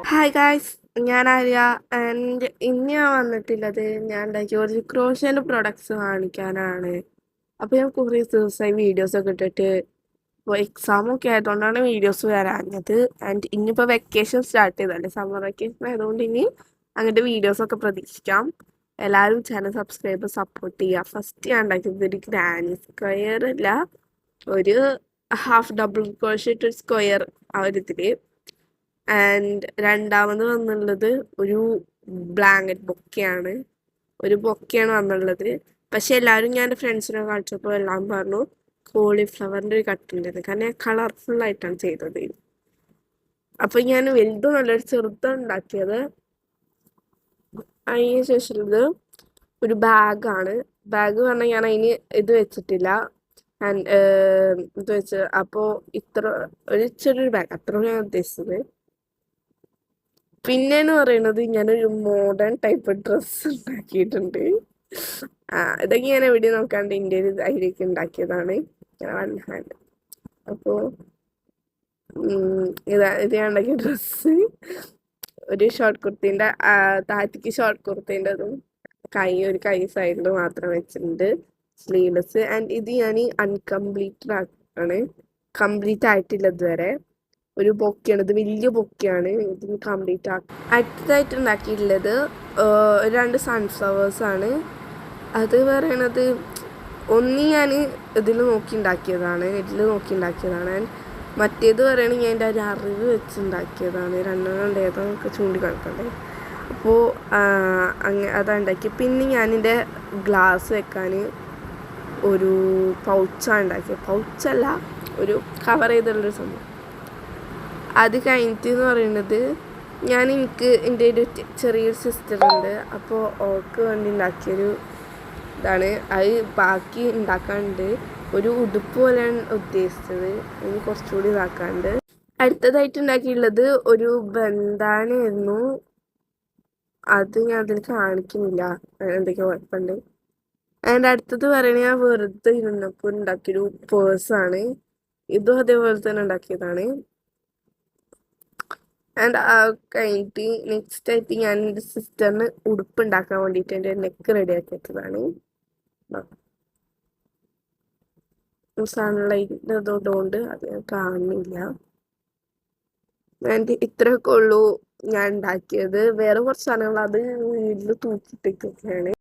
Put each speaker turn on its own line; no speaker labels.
Hi guys, ഞാൻ Arya. And ഇന്ന് ഞാൻ വന്നിട്ടുള്ളത് ഞാൻ ഉണ്ടാക്കിയ കുറച്ച് ക്രോഷ്യൻ്റെ പ്രൊഡക്ട്സ് കാണിക്കാനാണ്. അപ്പോൾ ഞാൻ കുറേ ദിവസമായി വീഡിയോസൊക്കെ ഇട്ടിട്ട് ഇപ്പോൾ എക്സാമൊക്കെ ആയതുകൊണ്ടാണ് വീഡിയോസ് വരാഞ്ഞത്. ആൻഡ് ഇനിയിപ്പോൾ വെക്കേഷൻ സ്റ്റാർട്ട് ചെയ്തല്ലേ, സമ്മർ വെക്കേഷൻ ആയതുകൊണ്ട് ഇനി അങ്ങനത്തെ വീഡിയോസൊക്കെ പ്രതീക്ഷിക്കാം. എല്ലാവരും ചാനൽ സബ്സ്ക്രൈബ് സപ്പോർട്ട് ചെയ്യുക. ഫസ്റ്റ് ഞാൻ ഉണ്ടാക്കിയത് ഒരു ഗ്രാനി സ്ക്വയർ അല്ല, ഒരു ഹാഫ് ഡബിൾ ക്രോഷ്യറ്റ് സ്ക്വയർ ആ ഒരു ഇതിൽ. ആൻഡ് രണ്ടാമത് വന്നുള്ളത് ഒരു ബ്ലാങ്കറ്റ് ബൊക്കെയാണ് വന്നുള്ളത്. പക്ഷെ എല്ലാവരും ഞാൻ എൻ്റെ ഫ്രണ്ട്സിനെ കാണിച്ചപ്പോൾ എല്ലാം പറഞ്ഞു കോളിഫ്ലവറിൻ്റെ ഒരു കട്ടുണ്ടായിരുന്നു, കാരണം ഞാൻ കളർഫുള്ളായിട്ടാണ് ചെയ്തത്. അപ്പം ഞാൻ വലുതും നല്ലൊരു ചെറുതാണ് ഉണ്ടാക്കിയത്. അതിന് ശേഷം ഇത് ഒരു ബാഗാണ്. ബാഗ് പറഞ്ഞാൽ ഞാൻ അതിന് ഇത് വെച്ചിട്ടില്ല, ആൻഡ് ഇത് വെച്ച് അപ്പോൾ ഇത്ര ഒരു ചെറിയൊരു ബാഗ് അത്ര ഞാൻ ഉദ്ദേശിച്ചത്. പിന്നെന്ന് പറയുന്നത് ഞാനൊരു മോഡേൺ ടൈപ്പ് ഡ്രസ്സ് ഉണ്ടാക്കിയിട്ടുണ്ട്. ഇതൊക്കെ ഞാൻ എവിടെ നോക്കാണ്ട് എൻ്റെ ഒരു ധൈര്യമൊക്കെ ഉണ്ടാക്കിയതാണ്. One hand. അപ്പോൾ ഇത് ഞാൻ ഉണ്ടാക്കിയ ഡ്രസ്സ് ഒരു ഷോർട്ട് കുർത്തീൻ്റെ താഴത്തേക്ക് ഷോർട്ട് കുർത്തീൻ്റെതും ഒരു കൈ സൈഡിൽ മാത്രം വെച്ചിട്ടുണ്ട്, സ്ലീവ്ലെസ്. ആൻഡ് ഇത് ഞാൻ അൺകംപ്ലീറ്റഡ് ആണ്, കംപ്ലീറ്റ് ആയിട്ടില്ല ഇതുവരെ. ഒരു ബൊക്കെയാണ്, ഇത് വലിയ ബൊക്കെയാണ്, ഇതിന് കംപ്ലീറ്റ് അടുത്തതായിട്ട് ഉണ്ടാക്കിയിട്ടുള്ളത് രണ്ട് സൺഫ്ലവേഴ്സാണ്. അത് പറയണത് ഒന്ന് ഞാൻ ഇതിൽ നോക്കി ഉണ്ടാക്കിയതാണ്, മറ്റേത് പറയണെങ്കിൽ ഞാൻ എൻ്റെ ഒരു അറിവ് വെച്ച് ഉണ്ടാക്കിയതാണ്. രണ്ടെണ്ണം ഉണ്ട്, ഏതൊക്കെ ചൂണ്ടിക്കാണിക്കണ്ടേ. അപ്പോൾ അതാണ് ഉണ്ടാക്കിയത്. പിന്നെ ഞാനെൻ്റെ ഗ്ലാസ് വെക്കാൻ ഒരു പൗച്ചാണ് ഉണ്ടാക്കിയത്. പൗച്ചല്ല, ഒരു കവർ ചെയ്തുള്ളൊരു സംഭവം. അത് കഴിഞ്ഞിട്ട് എന്ന് പറയുന്നത് എനിക്ക് എൻ്റെ ഒരു ചെറിയൊരു സിസ്റ്ററുണ്ട്, അപ്പോൾ അവൾക്ക് വേണ്ടി ഉണ്ടാക്കിയൊരു ഇതാണ്. അത് ബാക്കി ഉണ്ടാക്കാണ്ട് ഒരു ഉടുപ്പ് പോലെയാണ് ഉദ്ദേശിച്ചത്, ഇനി കുറച്ചുകൂടി ഇതാക്കാണ്ട്. അടുത്തതായിട്ട് ഉണ്ടാക്കിയിട്ടുള്ളത് ഒരു ബന്ധാനായിരുന്നു. അത് ഞാൻ അതിൽ കാണിക്കുന്നില്ല, എന്തൊക്കെയോ കുഴപ്പമുണ്ട്. അതിൻ്റെ അടുത്തത് പറയുന്നത് ഞാൻ വെറുതെ ഇരുന്നപ്പോൾ ഉണ്ടാക്കിയൊരു പേഴ്സാണ്. ഇതും അതേപോലെ തന്നെ ഉണ്ടാക്കിയതാണ്. ആൻഡ് കഴിഞ്ഞിട്ട് നെക്സ്റ്റ് ആയിട്ട് ഞാൻ എൻ്റെ സിസ്റ്ററിന് ഉടുപ്പ് ഉണ്ടാക്കാൻ വേണ്ടിയിട്ട് എൻ്റെ നെക്ക് റെഡി ആക്കി വെച്ചതാണ്. സൺലൈറ്റിൻ്റെ അതുകൊണ്ട് അത് ഞാൻ കാണുന്നില്ല. ആൻഡ് ഇത്രയൊക്കെ ഉള്ളൂ ഞാൻ ഉണ്ടാക്കിയത്. വേറെ കുറച്ച് സാധനങ്ങൾ അത് വീട്ടിൽ തൂക്കിയിട്ടൊക്കെയാണ്.